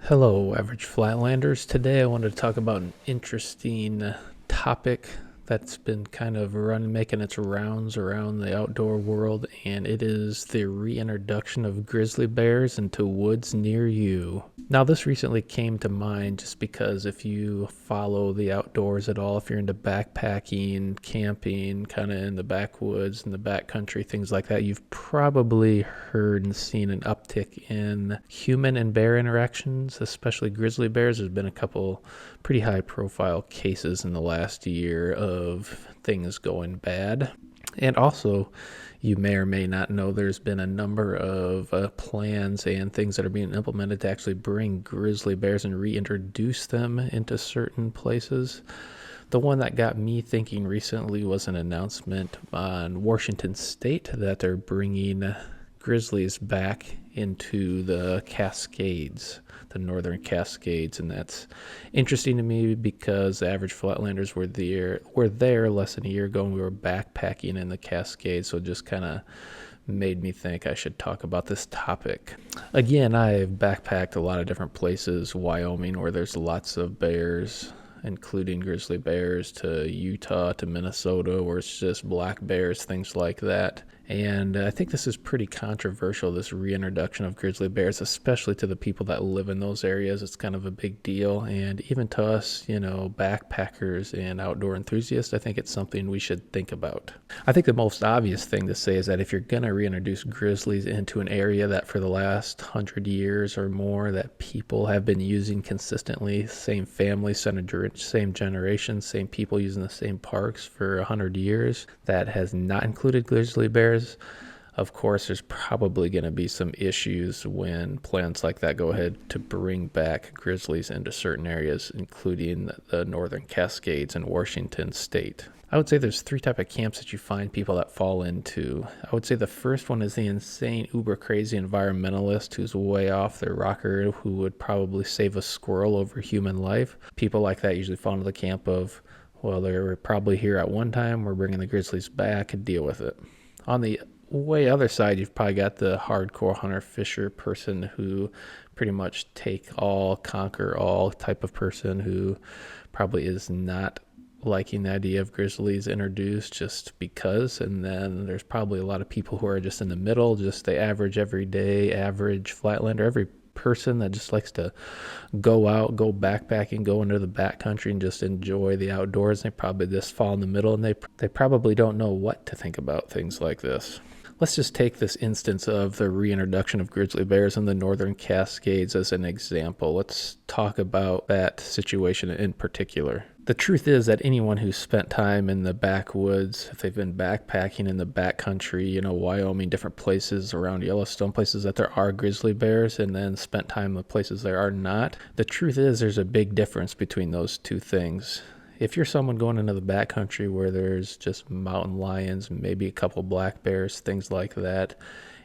Hello, Average Flatlanders. Today I wanted to talk about an interesting topic that's been kind of making its rounds around the outdoor world, and it is the reintroduction of grizzly bears into woods near you. Now, this recently came to mind just because if you follow the outdoors at all, if you're into backpacking, camping, kind of in the backwoods, in the backcountry, things like that, you've probably heard and seen an uptick in human and bear interactions, especially grizzly bears. There's been a couple pretty high profile cases in the last year of things going bad. And also, you may or may not know there's been a number of plans and things that are being implemented to actually bring grizzly bears and reintroduce them into certain places. The one that got me thinking recently was an announcement on Washington State that they're bringing grizzlies back into the Cascades, the Northern Cascades, and that's interesting to me because the Average Flatlanders were there less than a year ago, and we were backpacking in the Cascades, so it just kind of made me think I should talk about this topic. Again, I've backpacked a lot of different places, Wyoming, where there's lots of bears, including grizzly bears, to Utah, to Minnesota, where it's just black bears, things like that. And I think this is pretty controversial, this reintroduction of grizzly bears, especially to the people that live in those areas. It's kind of a big deal. And even to us, backpackers and outdoor enthusiasts, I think it's something we should think about. I think the most obvious thing to say is that if you're going to reintroduce grizzlies into an area that for the last 100 years or more that people have been using consistently, same family, same generation, same people using the same parks for 100 years, that has not included grizzly bears, of course, there's probably going to be some issues when plans like that go ahead to bring back grizzlies into certain areas, including the Northern Cascades in Washington State. I would say there's three types of camps that you find people that fall into. I would say the first one is the insane, uber crazy environmentalist who's way off their rocker, who would probably save a squirrel over human life. People like that usually fall into the camp of, well, they were probably here at one time, we're bringing the grizzlies back and deal with it. On the way other side, you've probably got the hardcore hunter fisher person who pretty much take all, conquer all type of person who probably is not liking the idea of grizzlies introduced just because. And then there's probably a lot of people who are just in the middle, just the average everyday average flatlander, every person that just likes to go out, go backpacking, go into the backcountry and just enjoy the outdoors. They probably just fall in the middle, and they probably don't know what to think about things like this. Let's just take this instance of the reintroduction of grizzly bears in the Northern Cascades as an example. Let's talk about that situation in particular. The truth is that anyone who's spent time in the backwoods, if they've been backpacking in the backcountry, Wyoming, different places around Yellowstone, places that there are grizzly bears, and then spent time in the places there are not, the truth is there's a big difference between those two things. If you're someone going into the backcountry where there's just mountain lions, maybe a couple black bears, things like that,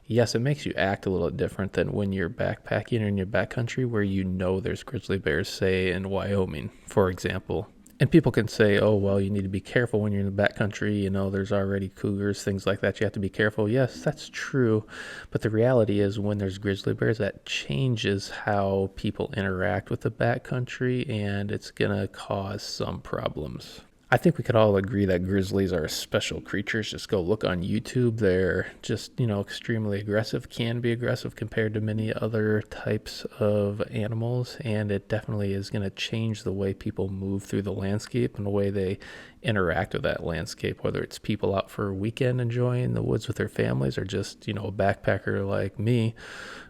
yes, it makes you act a little different than when you're backpacking in your backcountry where there's grizzly bears, say in Wyoming, for example. And people can say, oh, well, you need to be careful when you're in the backcountry. There's already cougars, things like that. You have to be careful. Yes, that's true. But the reality is when there's grizzly bears, that changes how people interact with the backcountry, and it's going to cause some problems. I think we could all agree that grizzlies are special creatures. Just go look on YouTube. They're just, extremely aggressive, can be aggressive compared to many other types of animals. And it definitely is going to change the way people move through the landscape and the way they interact with that landscape, whether it's people out for a weekend enjoying the woods with their families or just, a backpacker like me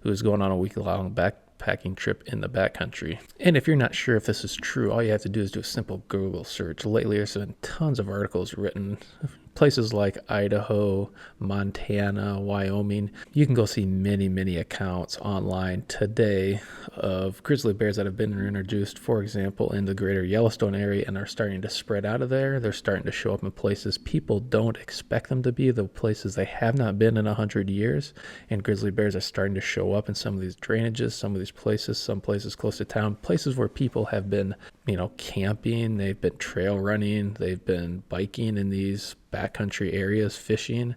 who's going on a week-long backpacking trip in the backcountry. And if you're not sure if this is true, all you have to do is do a simple Google search. Lately, there's been tons of articles written. Places like Idaho, Montana, Wyoming, you can go see many, many accounts online today of grizzly bears that have been introduced, for example, in the greater Yellowstone area and are starting to spread out of there. They're starting to show up in places people don't expect them to be, the places they have not been in 100 years. And grizzly bears are starting to show up in some of these drainages, some of these places, some places close to town, places where people have been, camping, they've been trail running, they've been biking in these backcountry areas fishing,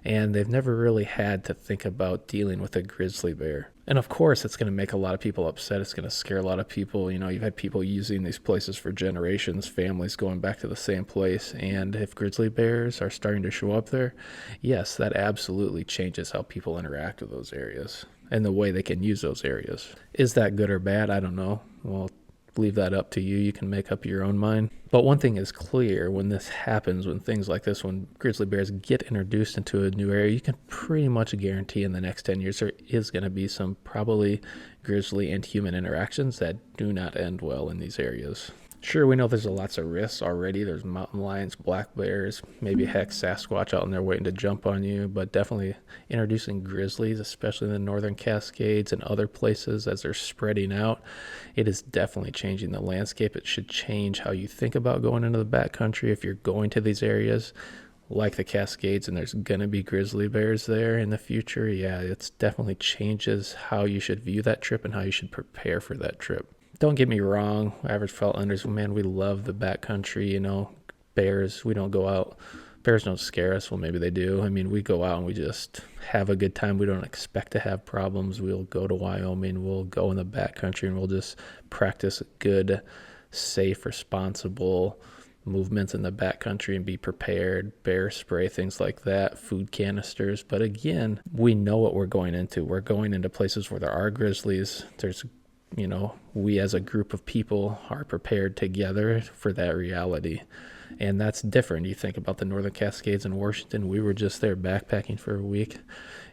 and they've never really had to think about dealing with a grizzly bear. And of course, it's going to make a lot of people upset. It's going to scare a lot of people. You know, you've had people using these places for generations, families going back to the same place. And if grizzly bears are starting to show up there, yes, that absolutely changes how people interact with those areas and the way they can use those areas. Is that good or bad? I don't know. Well, leave that up to you. You can make up your own mind. But one thing is clear: when this happens, when things like this, when grizzly bears get introduced into a new area, you can pretty much guarantee in the next 10 years there is going to be some probably grizzly and human interactions that do not end well in these areas. Sure, we know there's lots of risks already. There's mountain lions, black bears, maybe heck Sasquatch out in there waiting to jump on you, but definitely introducing grizzlies, especially in the Northern Cascades and other places as they're spreading out, it is definitely changing the landscape. It should change how you think about going into the backcountry if you're going to these areas like the Cascades and there's going to be grizzly bears there in the future. Yeah, it definitely changes how you should view that trip and how you should prepare for that trip. Don't get me wrong, Average Flatlanders, man, we love the backcountry, you know. Bears, we don't go out. Bears don't scare us. Well, maybe they do. I mean, we go out and we just have a good time. We don't expect to have problems. We'll go to Wyoming. We'll go in the backcountry and we'll just practice good, safe, responsible movements in the backcountry and be prepared. Bear spray, things like that, food canisters. But again, we know what we're going into. We're going into places where there are grizzlies. We as a group of people are prepared together for that reality. And that's different. You think about the Northern Cascades in Washington. We were just there backpacking for a week.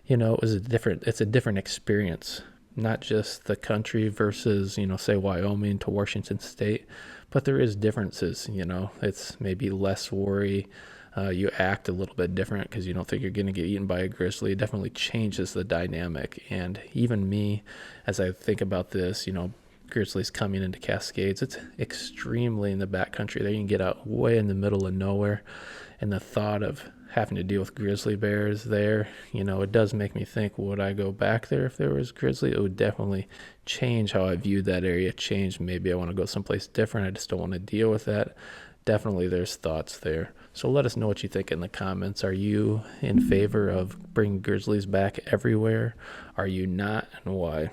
It's a different experience, not just the country versus, say Wyoming to Washington State, but there is differences. It's maybe less worry. You act a little bit different because you don't think you're going to get eaten by a grizzly. It definitely changes the dynamic. And even me, as I think about this, grizzlies coming into Cascades, it's extremely in the backcountry. There you can get out way in the middle of nowhere. And the thought of having to deal with grizzly bears there, it does make me think, would I go back there if there was grizzly? It would definitely change how I viewed that area, change. Maybe I want to go someplace different. I just don't want to deal with that. Definitely there's thoughts there. So let us know what you think in the comments. Are you in favor of bringing grizzlies back everywhere? Are you not, and why?